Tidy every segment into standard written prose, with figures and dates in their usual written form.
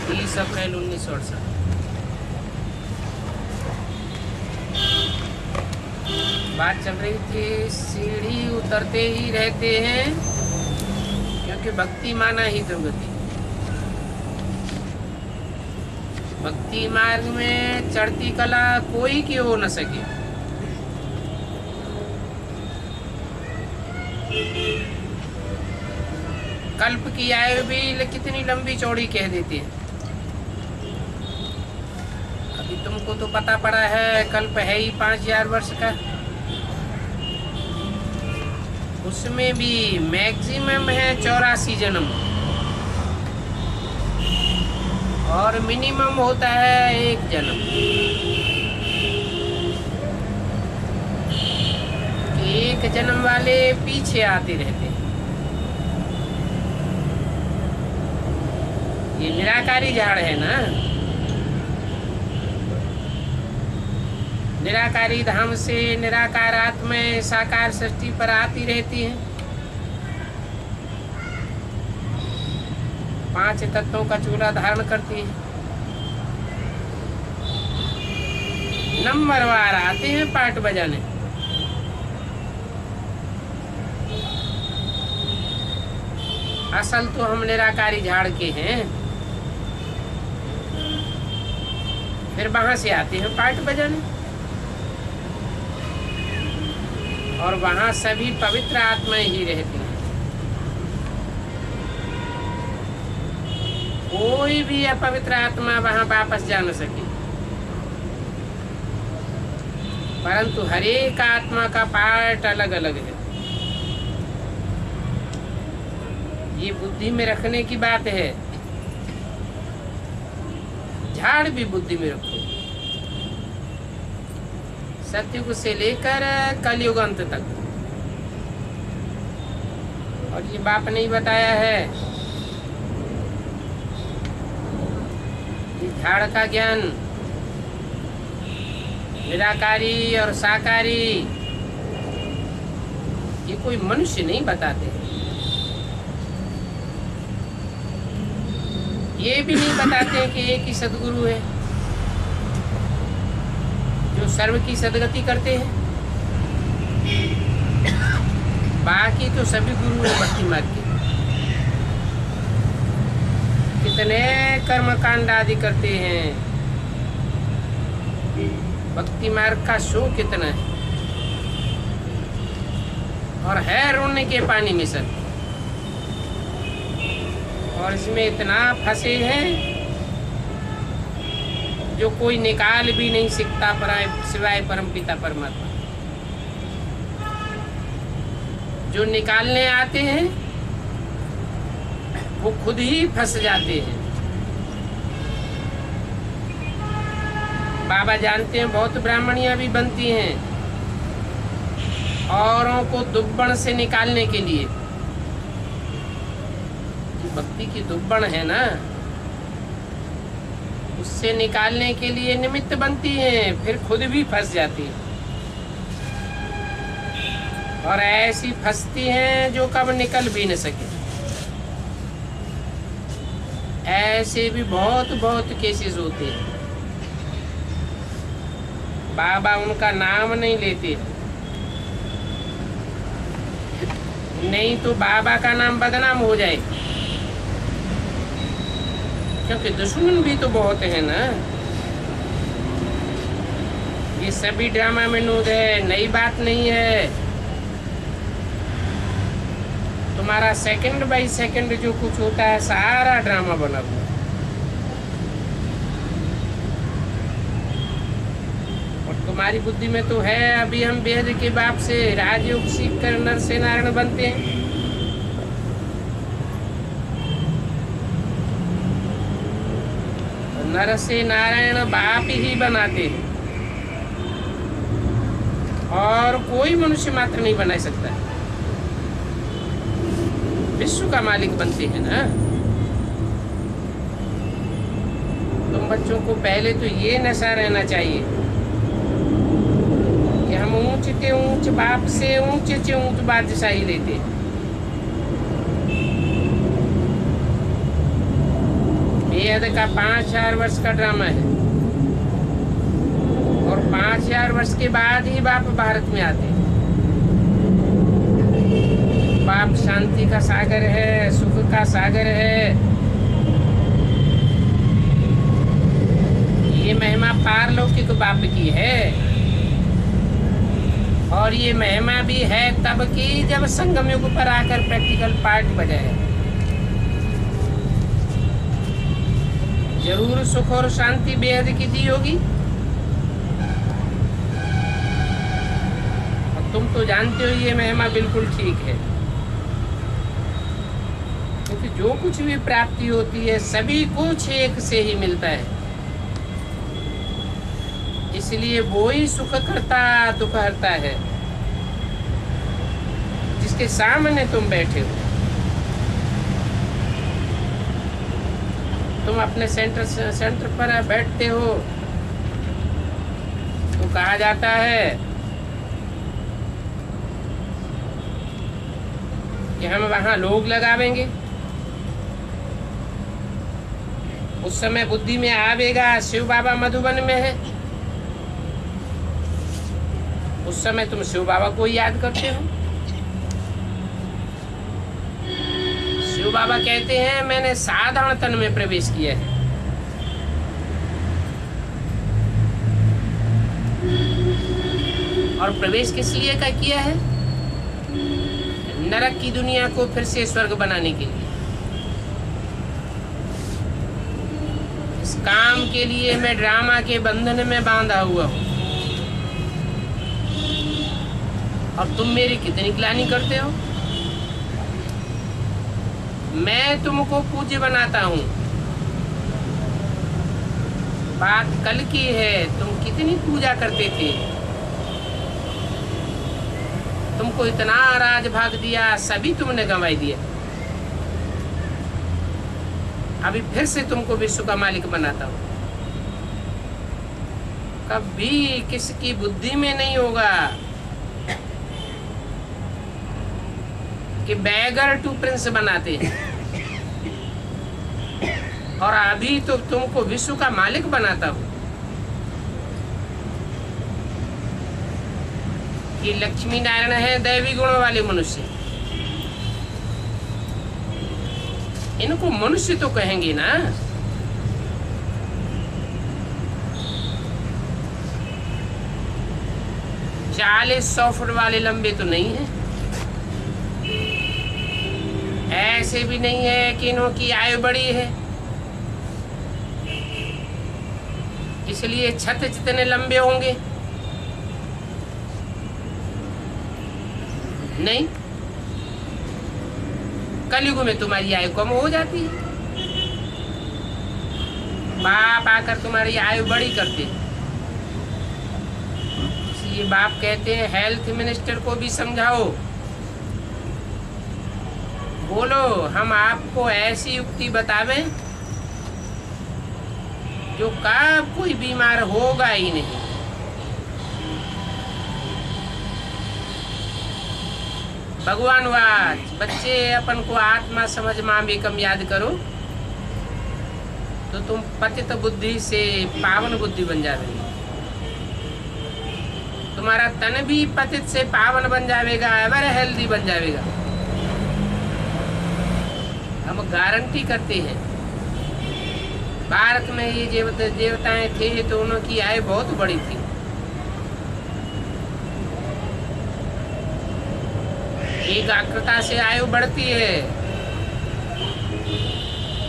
30 अप्रैल 1968। बात चल रही थी, सीढ़ी उतरते ही रहते हैं क्योंकि भक्ति माना ही दुर्गति। भक्ति मार्ग में चढ़ती कला कोई की हो न सके। कल्प की आयु भी कितनी लंबी चौड़ी कह देती है। अभी तुमको तो पता पड़ा है कल्प है ही 5000 वर्ष का। उसमें भी मैक्सिमम है 84 जन्म और मिनिमम होता है 1 जन्म। एक जन्म वाले पीछे आते रहते हैं। ये निराकारी झाड़ है ना। निराकारी धाम से निराकार आत्माएं साकार सृष्टि पर आती रहती हैं। 5 तत्वों का चूल्हा धारण करती हैं। नंबरवार आते हैं पाट बजाने। असल तो हम निराकारी झाड़ के हैं, फिर वहां से आते हैं पाट बजाने। और वहां सभी पवित्र आत्माएं ही रहती हैं। कोई भी अपवित्र आत्मा वहां वापस जा न सके। परंतु हर एक आत्मा का पार्ट अलग अलग है। ये बुद्धि में रखने की बात है। झाड़ भी बुद्धि में रखो। सतयुग से लेकर कलयुग अंत तक। और ये बाप ने ही बताया है, ये झाड़ का ज्ञान निराकारी और साकारी ये कोई मनुष्य नहीं बताते। ये भी नहीं बताते कि एक ही सदगुरु है जो सर्व की सदगति करते हैं। बाकी तो सभी गुरु हैं भक्ति मार्ग के। कितने कर्म कांड आदि करते हैं। भक्ति मार्ग का शो कितना है। और है रोने के पानी में सब। और इसमें इतना फंसे हैं जो कोई निकाल भी नहीं सकता सिवाय परमपिता परमात्मा। जो निकालने आते हैं वो खुद ही फंस जाते हैं। बाबा जानते हैं बहुत ब्राह्मणियां भी बनती हैं औरों को दुब्बण से निकालने के लिए। भक्ति की दुब्बण है ना, उससे निकालने के लिए निमित्त बनती हैं, फिर खुद भी फंस जाती हैं। और ऐसी फंसती हैं जो कब निकल भी न सके। ऐसे भी बहुत बहुत केसेस होते हैं। बाबा उनका नाम नहीं लेते, नहीं तो बाबा का नाम बदनाम हो जाए। क्योंकि दुश्मन भी तो बहुत है ना। ये सभी ड्रामा में नूद है, नई बात नहीं है। तुम्हारा सेकंड बाय सेकंड जो कुछ होता है सारा ड्रामा बना हुआ। और तुम्हारी बुद्धि में तो है अभी हम वेद के बाप से राजयोग सीख कर नर से नारायण बनते हैं। नर से नारायण बाप ही बनाते हैं और कोई मनुष्य मात्र नहीं बना सकता। विश्व का मालिक बनते हैं ना। तुम बच्चों को पहले तो ये नशा रहना चाहिए कि हम ऊंच के ऊंच बाप से ऊंचे से ऊंच बादशाही लेते हैं। बेहद का 5000 वर्ष का ड्रामा है, और 5000 वर्ष के बाद ही बाप भारत में आते हैं। बाप शांति का सागर है, सुख का सागर है। ये महिमा पारलौकिक बाप की है, और ये महिमा भी है तब की जब संगम युग पर आकर प्रैक्टिकल पार्ट बजाए। जरूर सुख और शांति बेहद की दी होगी, और तुम तो जानते हो ये महिमा बिल्कुल ठीक है, क्योंकि जो कुछ भी प्राप्ति होती है सभी कुछ एक से ही मिलता है। इसलिए वो ही सुख करता दुख हरता है जिसके सामने तुम बैठे हो। तुम अपने सेंटर पर बैठते हो तो कहा जाता है कि हम वहां लोग लगावेंगे। उस समय बुद्धि में आवेगा शिव बाबा मधुबन में है, उस समय तुम शिव बाबा को याद करते हो। शिव बाबा कहते हैं मैंने साधारण तन में प्रवेश किया है। और प्रवेश किस लिए का किया है? नरक की दुनिया को फिर से स्वर्ग बनाने के लिए। इस काम के लिए मैं ड्रामा के बंधन में बांधा हुआ हूं, और तुम मेरी कितनी ग्लानि करते हो। मैं तुमको पूज्य बनाता हूँ। बात कल की है, तुम कितनी पूजा करते थे। तुमको इतना राज भाग दिया, सभी तुमने गंवाई दिया। अभी फिर से तुमको विश्व का मालिक बनाता हूँ। कभी किसकी बुद्धि में नहीं होगा कि बैगर टू प्रिंस बनाते हैं, और अभी तो तुमको विश्व का मालिक बनाता हूं। ये लक्ष्मी नारायण है दैवी गुणों वाले मनुष्य। इनको मनुष्य तो कहेंगे ना। चालीस 100 फुट वाले लंबे तो नहीं है, ऐसे भी नहीं है कि इन्हों की आयु बड़ी है इसलिए छत जितने लंबे होंगे, नहीं। कलयुग में तुम्हारी आयु कम हो जाती है, बाप आकर तुम्हारी आयु बड़ी करते हैं। इसलिए बाप कहते हैं हेल्थ मिनिस्टर को भी समझाओ, बोलो हम आपको ऐसी युक्ति बतावें जो कब कोई बीमार होगा ही नहीं। भगवान वाच बच्चे अपन को आत्मा समझ माम एकम याद करो, तो तुम पतित बुद्धि से पावन बुद्धि बन जाओगे। तुम्हारा तन भी पतित से पावन बन जाएगा, एवर हेल्दी बन जाएगा। हम गारंटी करते हैं। भारत में ये देवताएं थे तो उनकी आयु बहुत बड़ी थी। एकाग्रता से आयु बढ़ती है,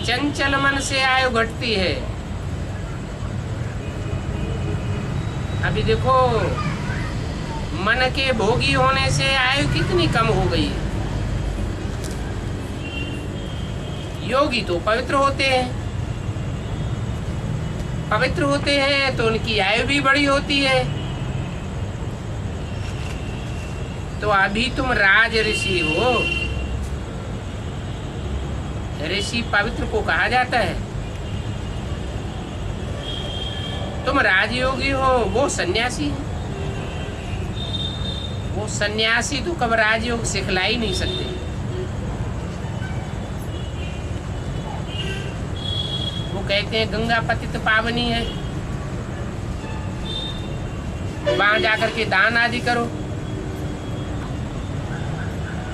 चंचल मन से आयु घटती है। अभी देखो मन के भोगी होने से आयु कितनी कम हो गई है। योगी तो पवित्र होते हैं, पवित्र होते हैं तो उनकी आयु भी बड़ी होती है। तो अभी तुम राज ऋषि हो। ऋषि पवित्र को कहा जाता है। तुम राजयोगी हो, वो सन्यासी है। वो सन्यासी तो कब राजयोग सिखला ही नहीं सकते। वो कहते हैं गंगा पतित पावनी है, वहां जाकर के दान आदि करो।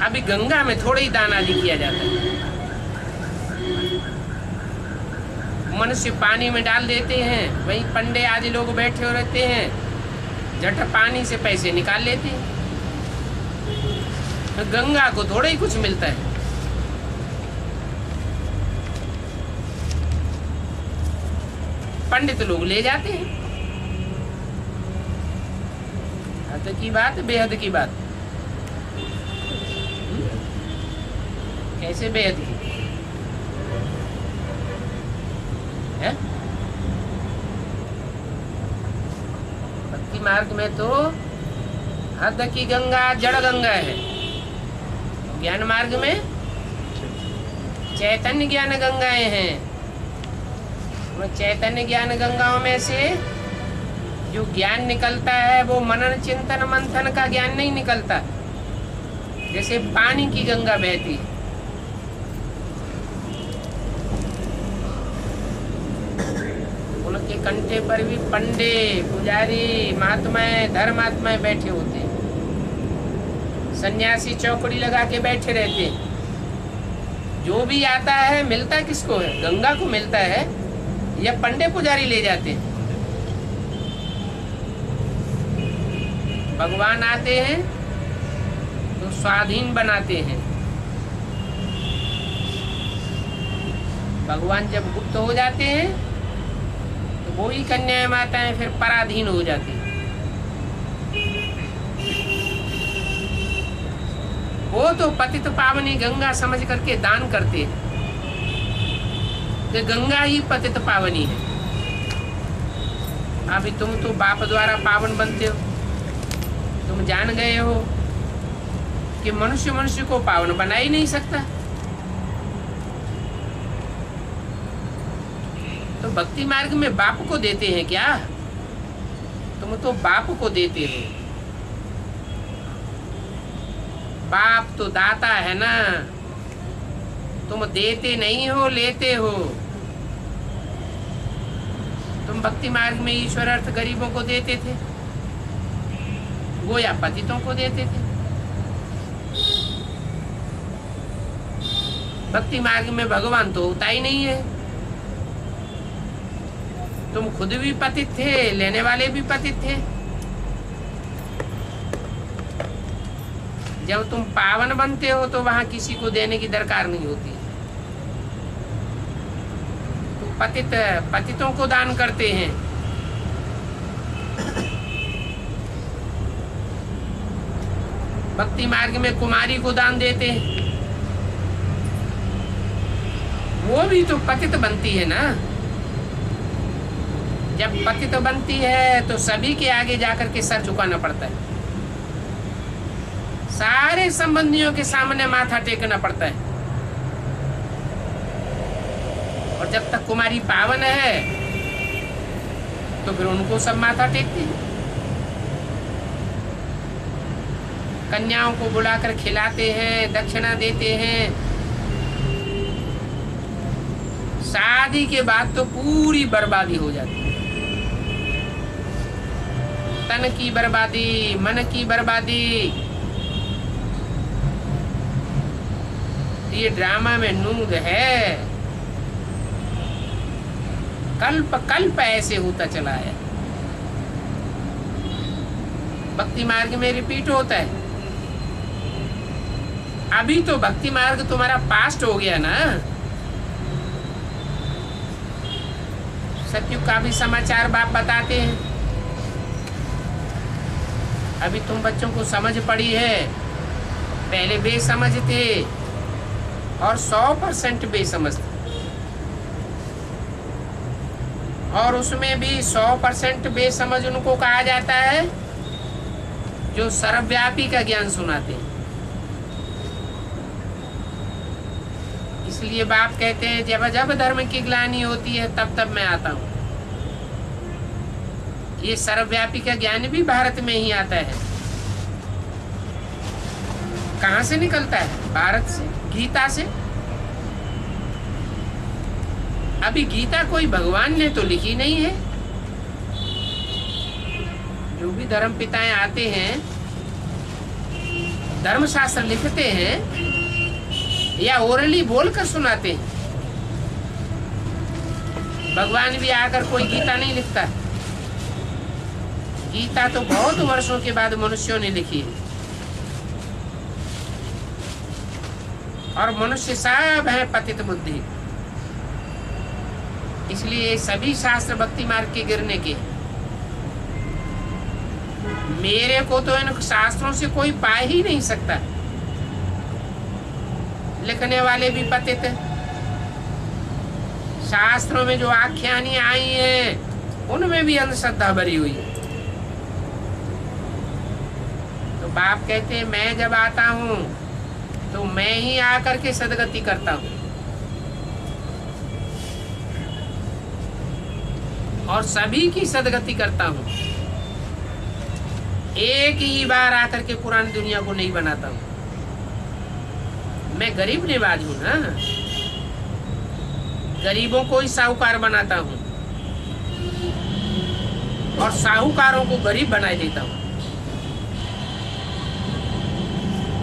अभी गंगा में थोड़ा ही दान आदि किया जाता है। मनुष्य पानी में डाल देते हैं, वहीं पंडे आदि लोग बैठे हो रहते हैं, झट पानी से पैसे निकाल लेते हैं। तो गंगा को थोड़ा ही कुछ मिलता है। पंडित लोग ले जाते हैं। हद की बात, बेहद की बात। कैसे बेहद की है? भक्ति मार्ग में तो हद की गंगा जड़ गंगा है। ज्ञान मार्ग में चैतन्य ज्ञान गंगाएं हैं। चैतन्य ज्ञान गंगाओं में से जो ज्ञान निकलता है वो मनन चिंतन मंथन का ज्ञान नहीं निकलता। जैसे पानी की गंगा बहती है, उनके कंठे पर भी पंडे पुजारी महात्माएं धर्मात्माएं बैठे होते हैं। सन्यासी चौकड़ी लगा के बैठे रहते हैं। जो भी आता है मिलता किसको है? गंगा को मिलता है या पंडे पुजारी ले जाते हैं? भगवान आते हैं तो स्वाधीन बनाते हैं। भगवान जब गुप्त हो जाते हैं तो वो ही कन्याएं माताएं फिर पराधीन हो जाती हैं। वो तो पतित पावनी गंगा समझ करके दान करते हैं कि गंगा ही पतित पावनी है। अभी तुम तो बाप द्वारा पावन बनते हो। तुम जान गए हो कि मनुष्य मनुष्य को पावन बना ही नहीं सकता। तो भक्ति मार्ग में बाप को देते हैं क्या? तुम तो बाप को देते हो। बाप तो दाता है ना। तुम देते नहीं हो, लेते हो। तुम भक्ति मार्ग में ईश्वर अर्थ गरीबों को देते थे, वो या पतितों को देते थे। भक्ति मार्ग में भगवान तो होता ही नहीं है। तुम खुद भी पतित थे, लेने वाले भी पतित थे। जब तुम पावन बनते हो तो वहां किसी को देने की दरकार नहीं होती। तो पतितों को दान करते हैं। भक्ति मार्ग में कुमारी को दान देते हैं। वो भी तो पतित बनती है ना। जब पतित बनती है तो सभी के आगे जाकर के सर झुकाना पड़ता है। सारे संबंधियों के सामने माथा टेकना पड़ता है। और जब तक कुमारी पावन है तो फिर उनको सब माथा टेकते हैं। कन्याओं को बुलाकर खिलाते हैं, दक्षिणा देते हैं। शादी के बाद तो पूरी बर्बादी हो जाती है। तन की बर्बादी, मन की बर्बादी। ये ड्रामा में नूद है। कल्प कल्प ऐसे होता चला है। भक्ति मार्ग में रिपीट होता है। अभी तो भक्ति मार्ग तुम्हारा पास्ट हो गया ना। सतयुग का भी समाचार बाप बताते हैं। अभी तुम बच्चों को समझ पड़ी है। पहले बेसमझ थे और 100% बेसमझ थे। और उसमें भी 100% बेसमझ उनको कहा जाता है जो सर्वव्यापी का ज्ञान सुनाते हैं। इसलिए बाप कहते हैं जब जब धर्म की ग्लानि होती है तब तब मैं आता हूँ। ये सर्वव्यापी का ज्ञान भी भारत में ही आता है। कहाँ से निकलता है? भारत से, गीता से। अभी गीता कोई भगवान ने तो लिखी नहीं है। जो भी धर्म पिताएं आते हैं, धर्मशास्त्र लिखते हैं या ओरली बोलकर सुनाते हैं। भगवान भी आकर कोई गीता नहीं लिखता। गीता तो बहुत वर्षों के बाद मनुष्यों ने लिखी है। और मनुष्य सब है पतित बुद्धि, इसलिए सभी शास्त्र भक्ति मार्ग के गिरने के। मेरे को तो इन शास्त्रों से कोई पा ही नहीं सकता। लिखने वाले भी पतित हैं। शास्त्रों में जो आख्यानियां आई हैं उनमें भी अंधश्रद्धा भरी हुई है। तो बाप कहते हैं मैं जब आता हूं तो मैं ही आकर के सदगति करता हूं, और सभी की सदगति करता हूं। एक ही बार आकर के पुरानी दुनिया को नहीं बनाता हूं। मैं गरीब निवाज हूं ना, गरीबों को ही साहूकार बनाता हूं और साहूकारों को गरीब बना देता हूं।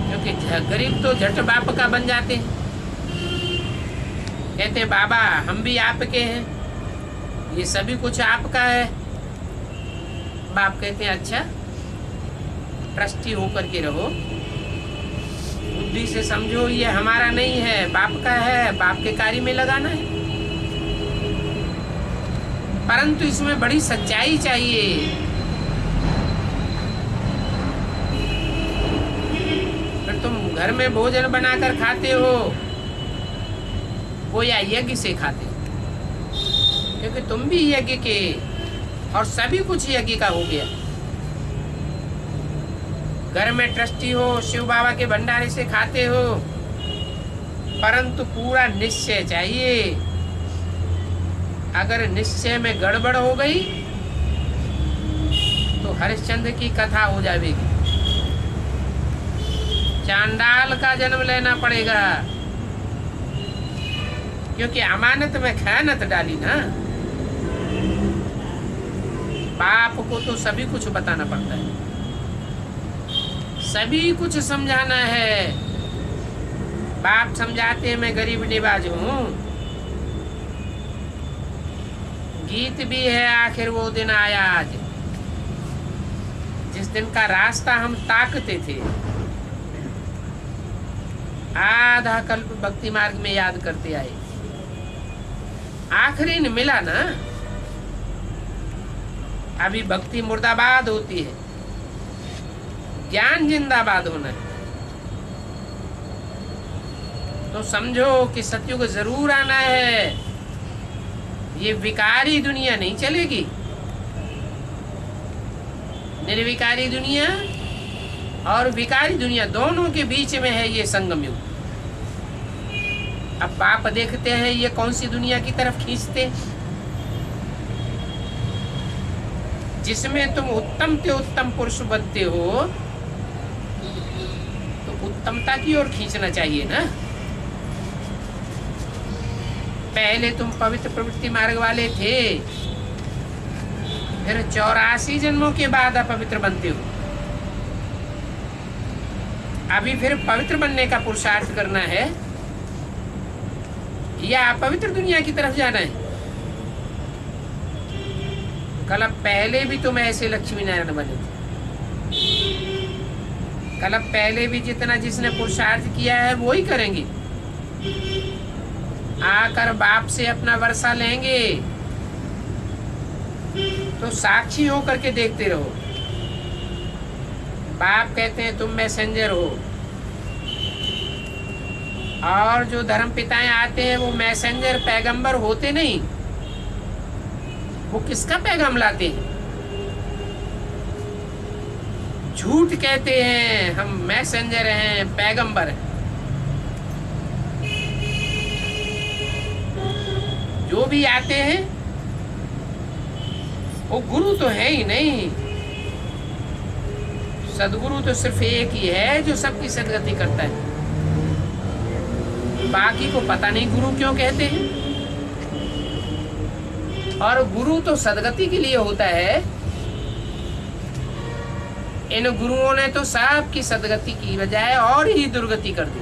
क्योंकि गरीब तो झट बाप का बन जाते हैं। कहते बाबा हम भी आपके हैं, ये सभी कुछ आपका है। बाप कहते हैं अच्छा, ट्रस्टी होकर के रहो, बुद्धि से समझो ये हमारा नहीं है, बाप का है, बाप के कार्य में लगाना है। परंतु इसमें बड़ी सच्चाई चाहिए। फिर तुम घर में भोजन बनाकर खाते हो वो या यज्ञ से खाते, क्योंकि तुम भी यज्ञ के और सभी कुछ यज्ञ का हो गया। घर में ट्रस्टी हो, शिव बाबा के भंडारे से खाते हो, परंतु पूरा निश्चय चाहिए। अगर निश्चय में गड़बड़ हो गई तो हरिश्चंद्र की कथा हो जाएगी। चांडाल का जन्म लेना पड़ेगा, क्योंकि अमानत में खयानत डाली ना। बाप को तो सभी कुछ बताना पड़ता है, सभी कुछ समझाना है। बाप समझाते हैं मैं गरीब निवाज हूं। गीत भी है आखिर वो दिन आया आज, जिस दिन का रास्ता हम ताकते थे। आधा कल्प भक्ति मार्ग में याद करते आए, आखिरी न मिला ना। अभी भक्ति मुर्दाबाद होती है, ज्ञान जिंदाबाद होना है। तो समझो कि सतयुग जरूर आना है। ये विकारी दुनिया नहीं चलेगी। निर्विकारी दुनिया और विकारी दुनिया दोनों के बीच में है ये संगम युग। अब बाप देखते हैं ये कौन सी दुनिया की तरफ खींचते, जिसमें तुम उत्तम से उत्तम पुरुष बनते हो, तो उत्तमता की ओर खींचना चाहिए ना। पहले तुम पवित्र प्रवृत्ति मार्ग वाले थे, फिर 84 जन्मों के बाद अपवित्र बनते हो। अभी फिर पवित्र बनने का पुरुषार्थ करना है या अपवित्र दुनिया की तरफ जाना है। कल पहले भी तुम ऐसे लक्ष्मी नारायण बने थे। कल पहले भी जितना जिसने पुरुषार्थ किया है वो ही करेंगे। आकर बाप से अपना वर्षा लेंगे तो साक्षी हो करके देखते रहो। बाप कहते हैं तुम मैसेंजर हो, और जो धर्म पिताएं आते हैं वो मैसेंजर पैगंबर होते नहीं। वो किसका पैगाम लाते हैं? झूठ कहते हैं हम मैसेंजर हैं, पैगंबर हैं। जो भी आते हैं वो गुरु तो है ही नहीं। सदगुरु तो सिर्फ एक ही है जो सबकी सदगति करता है। बाकी को पता नहीं गुरु क्यों कहते हैं। और गुरु तो सदगति के लिए होता है। इन गुरुओं ने तो सबकी सदगति की बजाय और ही दुर्गति कर दी।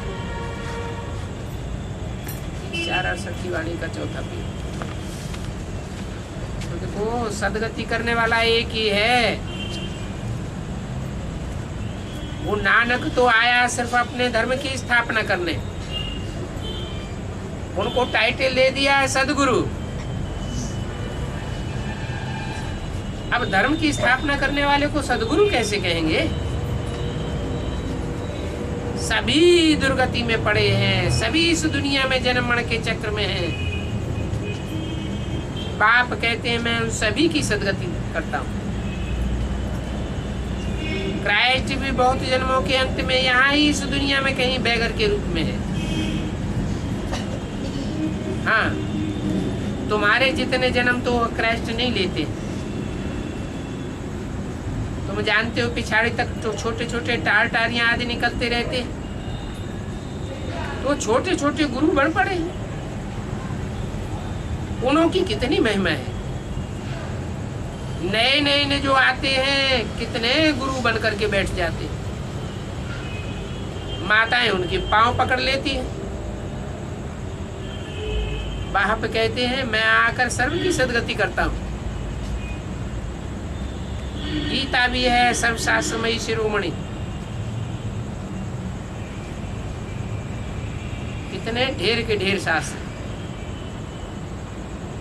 468 वाणी का चौथा पीर। तो देखो सदगति करने वाला एक ही है। वो नानक तो आया सिर्फ अपने धर्म की स्थापना करने, उनको टाइटल दे दिया है सदगुरु। अब धर्म की स्थापना करने वाले को सदगुरु कैसे कहेंगे? सभी दुर्गति में पड़े हैं, सभी इस दुनिया में जन्म मरण के चक्र में हैं। बाप कहते हैं मैं उन सभी की सदगति करता हूँ। क्राइस्ट भी बहुत जन्मों के अंत में यहाँ ही इस दुनिया में कहीं बैगर के रूप में है। हाँ, तुम्हारे जितने जन्म तो क्राइस्ट नहीं लेते। तुम जानते हो पिछाड़ी तक तो छोटे छोटे टारियां आदि निकलते रहते, तो छोटे छोटे गुरु बन पड़े। उन्हों की कितनी महिमा है। नए नए ने जो आते हैं कितने गुरु बन करके बैठ जाते। माताएं उनके पांव पकड़ लेती हैं। बाप कहते हैं मैं आकर सर्व की सदगति करता हूँ। गीता भी है सर्वशास्त्रमयी शिरोमणि। कितने ढेर के ढेर शास्त्र,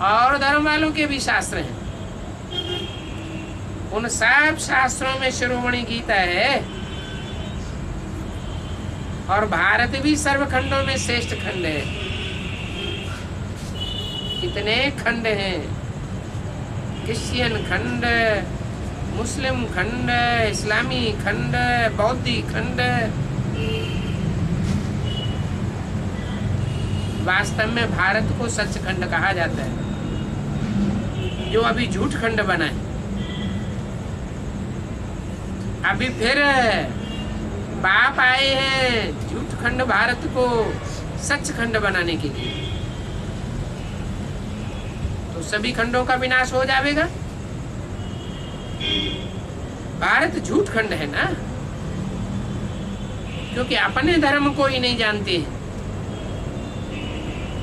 और धर्म वालों के भी शास्त्र हैं। उन सब शास्त्रों में शिरोमणि गीता है। और भारत भी सर्वखंडों में श्रेष्ठ खंड है। कितने खंड हैं? क्रिश्चियन खंड, मुस्लिम खंड, इस्लामी खंड, बौद्धी खंड। वास्तव में भारत को सचखंड कहा जाता है, जो अभी झूठ खंड बना है। अभी फिर बाप आए हैं झूठ खंड भारत को सचखंड बनाने के लिए। तो सभी खंडों का विनाश हो जाएगा। भारत झूठ खंड है ना, क्योंकि अपने धर्म को ही नहीं जानते हैं।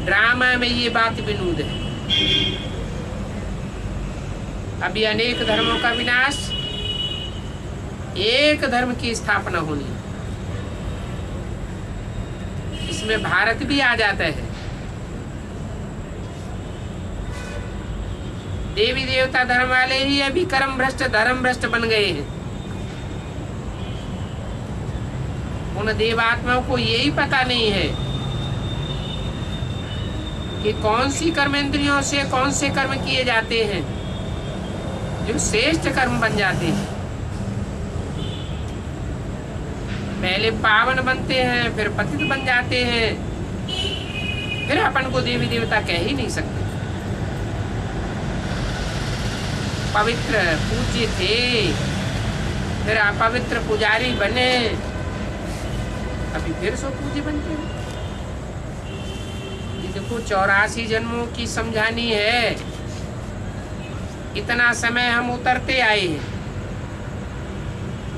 ड्रामा में ये बात विनोद है। अभी अनेक धर्मों का विनाश, एक धर्म की स्थापना होनी। इसमें भारत भी आ जाता है। देवी देवता धर्म वाले ही अभी कर्म भ्रष्ट धर्म भ्रष्ट बन गए हैं। उन देवात्माओं को यही पता नहीं है कि कौन सी कर्मेंद्रियों से कौन से कर्म किए जाते हैं जो श्रेष्ठ कर्म बन जाते हैं। पहले पावन बनते हैं, फिर पतित बन जाते हैं, फिर अपन को देवी देवता कह ही नहीं सकते। पवित्र पूज्य थे, फिर अपवित्र पुजारी बने, अभी फिर सो पूज्य बनते हैं। ये देखो 84 जन्मों की समझानी है। इतना समय हम उतरते आए हैं,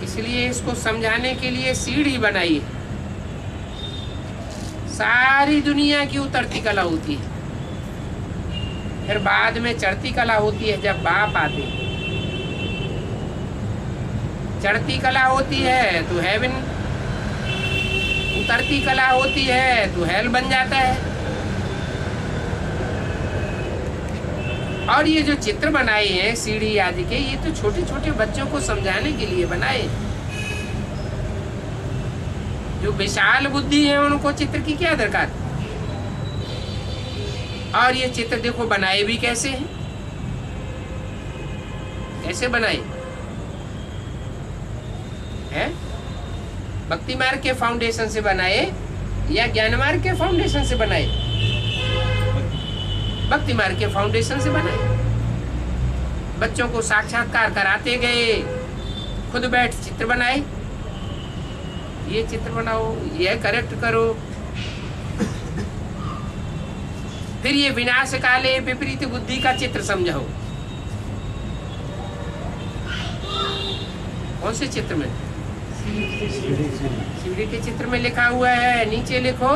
इसलिए इसको समझाने के लिए सीढ़ी बनाई है। सारी दुनिया की उतरती कला होती है, फिर बाद में चढ़ती कला होती है जब बाप आते हैं। चढ़ती कला होती है तो हेवन, उतरती कला होती है तो हेल बन जाता है। और ये जो चित्र बनाए हैं सीढ़ी आदि के, ये तो छोटे छोटे बच्चों को समझाने के लिए बनाए। जो विशाल बुद्धि है उनको चित्र की क्या दरकार। और ये चित्र देखो बनाए भी कैसे हैं, कैसे बनाए हैं? भक्ति मार्ग के फाउंडेशन से बनाए या ज्ञान मार्ग के फाउंडेशन से बनाए? भक्ति मार्ग के फाउंडेशन से बनाए। बच्चों को साक्षात्कार कराते गए, खुद बैठ चित्र बनाए। ये चित्र बनाओ, ये करेक्ट करो। फिर ये विनाश काले विपरीत बुद्धि का चित्र समझाओ। कौन से चित्र में? सीढ़ी के चित्र में लिखा हुआ है, नीचे लिखो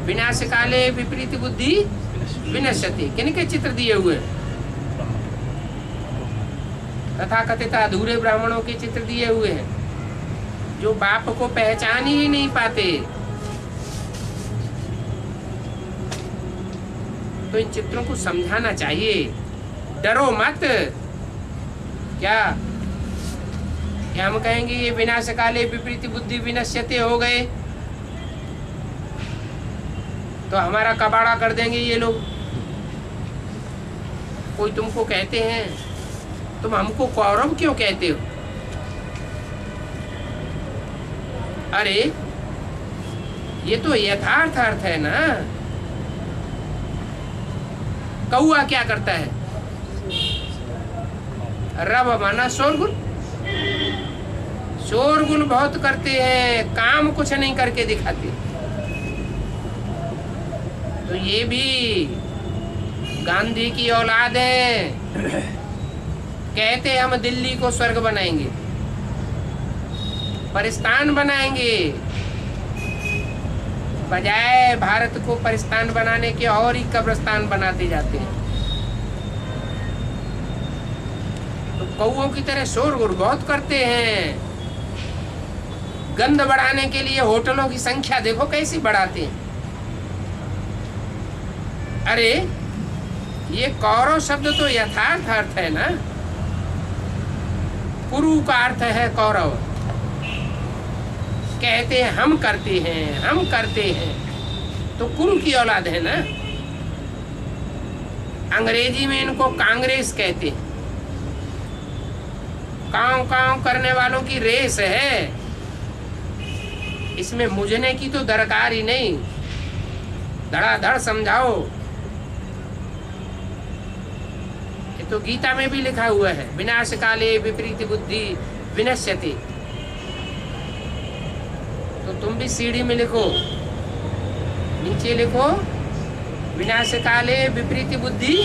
विनाश काले विपरीत बुद्धि विनश्यति। किन के चित्र दिए हुए हैं? तथा कथित अधूरे ब्राह्मणों के चित्र दिए हुए हैं, जो बाप को पहचान ही नहीं पाते। तो इन चित्रों को समझाना चाहिए, डरो मत। क्या हम कहेंगे ये विनाश काले विपरीत बुद्धि विनश्यते हो गए तो हमारा कबाड़ा कर देंगे ये लोग। कोई तुमको कहते हैं, तुम हमको कौरव क्यों कहते हो? अरे ये तो यथार्थ अर्थ है ना। कौआ क्या करता है? रब माना शोरगुल। शोरगुल बहुत करते हैं, काम कुछ नहीं करके दिखाते। तो ये भी गांधी की औलाद है, कहते हम दिल्ली को स्वर्ग बनाएंगे, परिस्तान बनाएंगे, बजाय भारत को परिस्तान बनाने के और ही कब्रिस्तान बनाते जाते हैं। तो कौओं की तरह शोरगुल बहुत करते हैं। गंध बढ़ाने के लिए होटलों की संख्या देखो कैसी बढ़ाते हैं। अरे ये कौरव शब्द तो यथार्थ अर्थ है ना। कुरु का अर्थ है कौरव। कहते हैं हम करते हैं, हम करते हैं, तो कुरु की औलाद है ना। अंग्रेजी में इनको कांग्रेस कहते हैं। कांव कांव करने वालों की रेस है, इसमें मुझने की तो दरकार ही नहीं। धड़ाधड़ समझाओ। ये तो गीता में भी लिखा हुआ है, विनाश काले विपरीत बुद्धि विनश्यति। तो तुम भी सीढ़ी में लिखो, नीचे लिखो विनाश काले विपरीत बुद्धि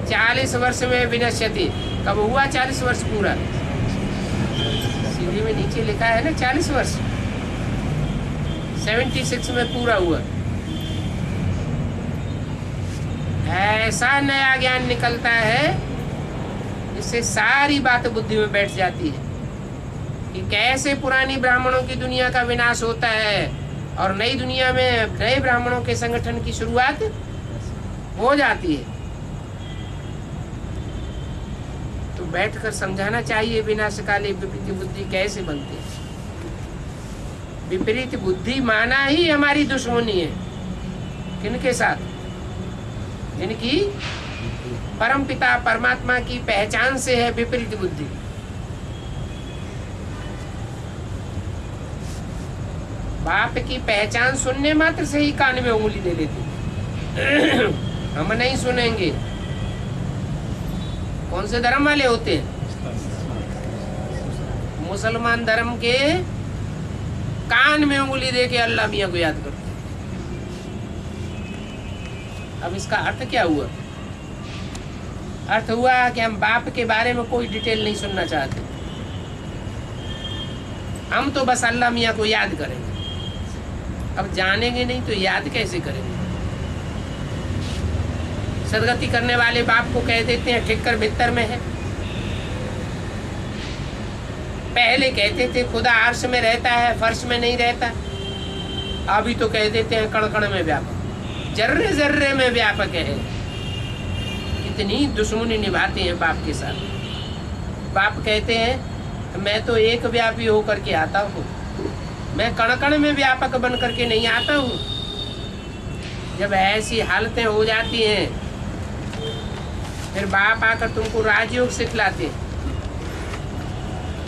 40 वर्ष में विनश्यति। कब हुआ 40 वर्ष पूरा? सीढ़ी में नीचे लिखा है ना 40 वर्ष। 76 में पूरा हुआ। ऐसा नया ज्ञान निकलता है जिससे सारी बात बुद्धि में बैठ जाती है कि कैसे पुरानी ब्राह्मणों की दुनिया का विनाश होता है और नई दुनिया में नए ब्राह्मणों के संगठन की शुरुआत हो जाती है। तो बैठकर समझाना चाहिए विनाश काले विपरीत बुद्धि कैसे बनती है। विपरीत बुद्धि माना ही हमारी दुश्मनी है। किनके साथ? जिनकी परम पिता परमात्मा की पहचान से है विपरीत बुद्धि। बाप की पहचान सुनने मात्र से ही कान में उंगली दे लेते। हम नहीं सुनेंगे। कौन से धर्म वाले होते हैं? मुसलमान धर्म के कान में उंगली दे के अल्लाह मियाँ को याद करते। अब इसका अर्थ क्या हुआ? अर्थ हुआ कि हम बाप के बारे में कोई डिटेल नहीं सुनना चाहते। हम तो बस अल्लाह मियाँ को याद करेंगे। अब जानेंगे नहीं तो याद कैसे करेंगे? सदगति करने वाले बाप को कह देते हैं ठिक्कर भित्तर में है। पहले कहते थे खुदा अर्श में रहता है, फर्श में नहीं रहता। अभी तो कह देते हैं कण कण में व्यापक, जर्रे जर्रे में व्यापक है। कितनी दुश्मनी निभाते हैं बाप के साथ। बाप कहते हैं मैं तो एक व्यापी होकर के आता हूँ, मैं कण कण में व्यापक बन करके नहीं आता हूँ। जब ऐसी हालतें हो जाती हैं फिर बाप आकर तुमको राजयोग सिखलाते हैं।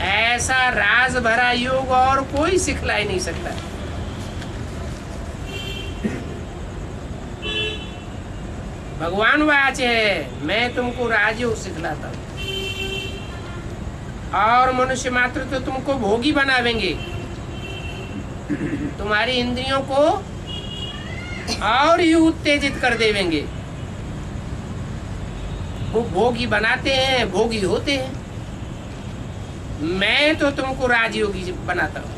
ऐसा राज भरा योग और कोई सिखला ही नहीं सकता। भगवान वाच है, मैं तुमको राजयोग सिखलाता हूँ और मनुष्य मात्र तो तुमको भोगी बनावेंगे। तुम्हारी इंद्रियों को और ही उत्तेजित कर देवेंगे। वो भोगी बनाते हैं, भोगी होते हैं। मैं तो तुमको राजयोगी बनाता हूँ।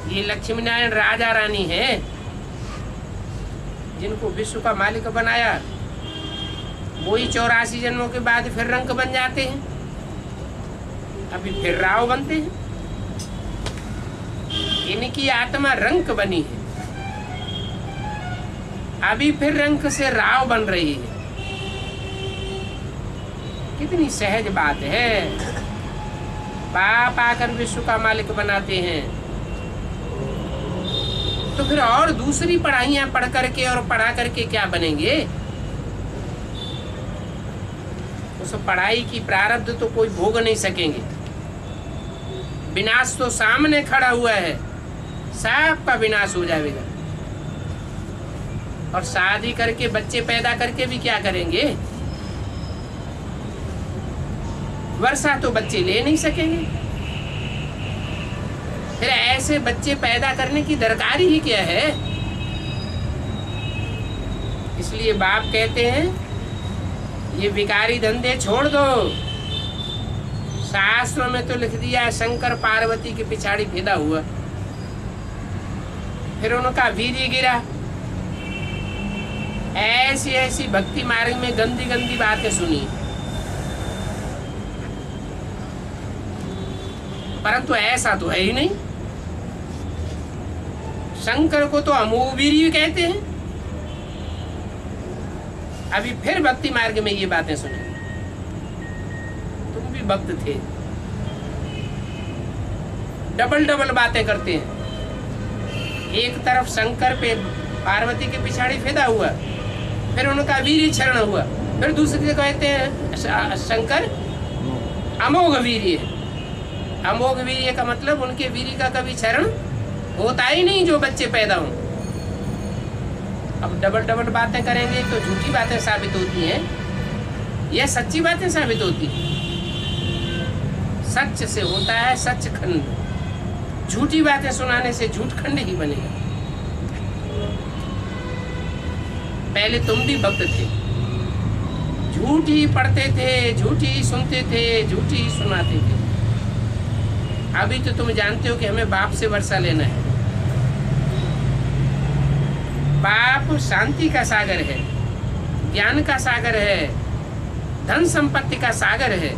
ये लक्ष्मी नारायण राजा रानी है, जिनको विश्व का मालिक बनाया, वही 84 जन्मों के बाद फिर रंक बन जाते हैं, अभी फिर राव बनते हैं। इनकी आत्मा रंक बनी है, अभी फिर रंक से राव बन रही है। कितनी सहज बात है। बाप आकर विश्व का मालिक बनाते हैं, तो फिर और दूसरी पढ़ाइयां पढ़ करके और पढ़ा करके क्या बनेंगे? उस पढ़ाई की प्रारब्ध तो कोई भोग नहीं सकेंगे। विनाश तो सामने खड़ा हुआ है, सबका विनाश हो जाएगा। और शादी करके बच्चे पैदा करके भी क्या करेंगे? वर्षा तो बच्चे ले नहीं सकेंगे। फिर ऐसे बच्चे पैदा करने की दरकारी ही क्या है? इसलिए बाप कहते हैं ये विकारी धंधे छोड़ दो। शास्त्रों में तो लिख दिया है शंकर पार्वती के पिछाड़ी पैदा हुआ, फिर उनका वीर्य गिरा। ऐसी ऐसी भक्ति मार्ग में गंदी गंदी बातें सुनी, परंतु ऐसा तो है ही नहीं। शंकर को तो अमोघ वीर्य कहते हैं। अभी फिर भक्ति मार्ग में ये बातें सुने। तुम भी भक्त थे, डबल डबल बातें करते हैं। एक तरफ शंकर पे पार्वती के पिछाड़ी फिदा हुआ, फिर उनका वीर्य क्षरण हुआ, फिर दूसरे कहते हैं शंकर अमोघ वीर्य है। अमोघ वीर्य का मतलब उनके वीर्य का कभी क्षरण होता ही नहीं जो बच्चे पैदा हों। अब डबल डबल बातें करेंगे तो झूठी बातें साबित होती हैं या सच्ची बातें साबित होती हैं? सच से होता है सचखंड। झूठी बातें सुनाने से झूठखंड ही बनेगा। पहले तुम भी भक्त थे, झूठ ही पढ़ते थे, झूठ ही सुनते थे, झूठ ही सुनाते थे। अभी तो तुम जानते हो कि हमें बाप से वर्षा लेना है। बाप शांति का सागर है, ज्ञान का सागर है, धन संपत्ति का सागर है।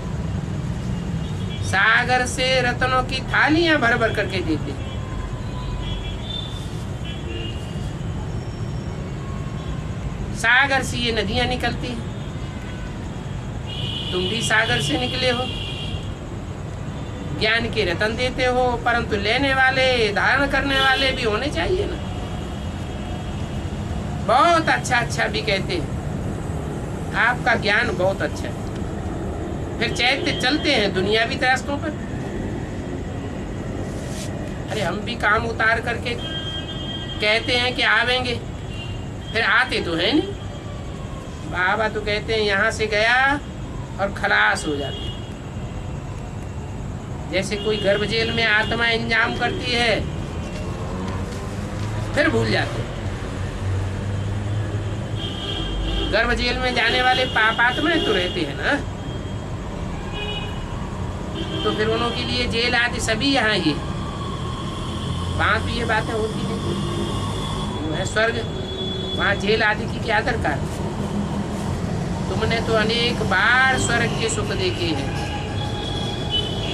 सागर से रत्नों की थालियां भर भर करके देते। सागर से ये नदियां निकलती, तुम भी सागर से निकले हो। ज्ञान के रतन देते हो, परंतु लेने वाले, धारण करने वाले भी होने चाहिए ना। बहुत अच्छा अच्छा भी कहते हैं, आपका ज्ञान बहुत अच्छा है। फिर चैत्य चलते हैं दुनियावी रास्तों पर। अरे हम भी काम उतार करके कहते हैं कि आवेंगे, फिर आते तो है नहीं। बाबा तो कहते हैं यहाँ से गया और खलास हो जाते। जैसे कोई गर्भ जेल में आत्मा इंजाम करती है, फिर भूल जाते। गर्भ जेल में जाने वाले पाप आत्माएं तो रहते हैं ना, तो फिर उन्हों के लिए जेल आदि सभी यहाँ ही। वहाँ तो ये बातें होती हैं, वो है स्वर्ग, वहाँ जेल आदि की क्या दरकार। तुमने तो अनेक बार स्वर्ग के सुख देखे हैं।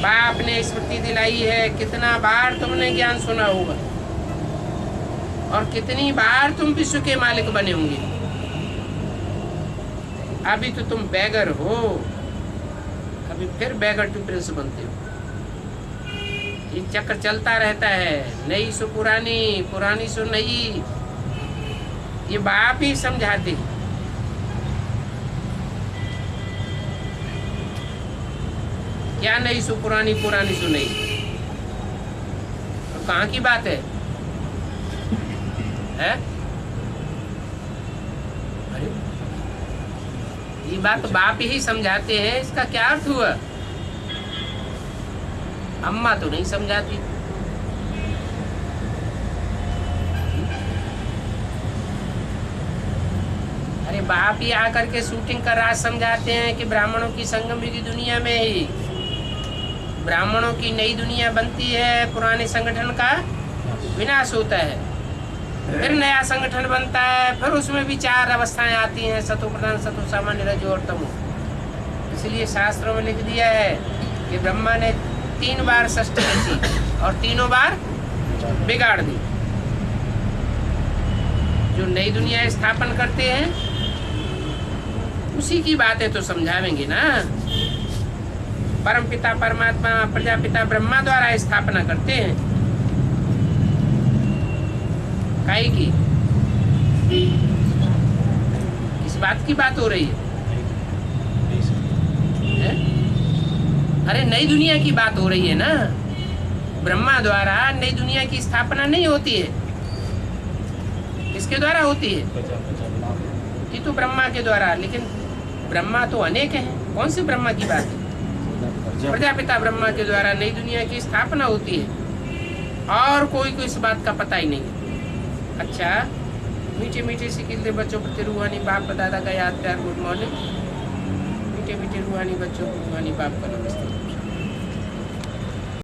बाप ने स्मृति दिलाई है, कितना बार तुमने ज्ञान सुना होगा और कितनी बार तुम विश्व के मालिक बने होंगे। अभी तो तुम बैगर हो, अभी फिर बैगर टू प्रिंस बनते हो। ये चक्र चलता रहता है, नई सो पुरानी, पुरानी सो नई। ये बाप ही समझाते हैं। क्या नई सो पुरानी, पुरानी सो नई? तो कहाँ की बात है? अरे ये बात बाप ही समझाते हैं, इसका क्या अर्थ हुआ? अम्मा तो नहीं समझाती। बाप ही आकर के शूटिंग का राज समझाते हैं कि ब्राह्मणों की संगम युगी दुनिया में ही ब्राह्मणों की नई दुनिया बनती है, पुराने संगठन का विनाश होता है, फिर नया संगठन बनता है, फिर उसमें भी 4 अवस्थाएं आती हैं, सतो प्रधान, सतो सामान्य, रजो और तमो। इसलिए शास्त्रों में लिख दिया है कि ब्रह्मा ने 3 बार सृष्टि रची और तीनों बार बिगाड़ दी। जो नई दुनिया स्थापन करते हैं उसी की बातें तो समझावेंगे ना। परम पिता परमात्मा प्रजापिता ब्रह्मा द्वारा स्थापना करते हैं। काहे की इस बात की बात हो रही है? अरे नई दुनिया की बात हो रही है ना। ब्रह्मा द्वारा नई दुनिया की स्थापना नहीं होती है। किसके द्वारा होती है? ये तो ब्रह्मा के द्वारा। लेकिन ब्रह्मा तो अनेक हैं। कौन से ब्रह्मा की बात है? प्रजापिता ब्रह्मा के द्वारा नई दुनिया की स्थापना होती है और कोई को इस बात का पता ही नहीं। अच्छा, मीठे मीठे से खिलते बच्चों प्रति रूहानी बाप दादा का याद प्यार, गुड मॉर्निंग। मीठे मीठे रूहानी बच्चों को रूहानी बाप का नमस्ते।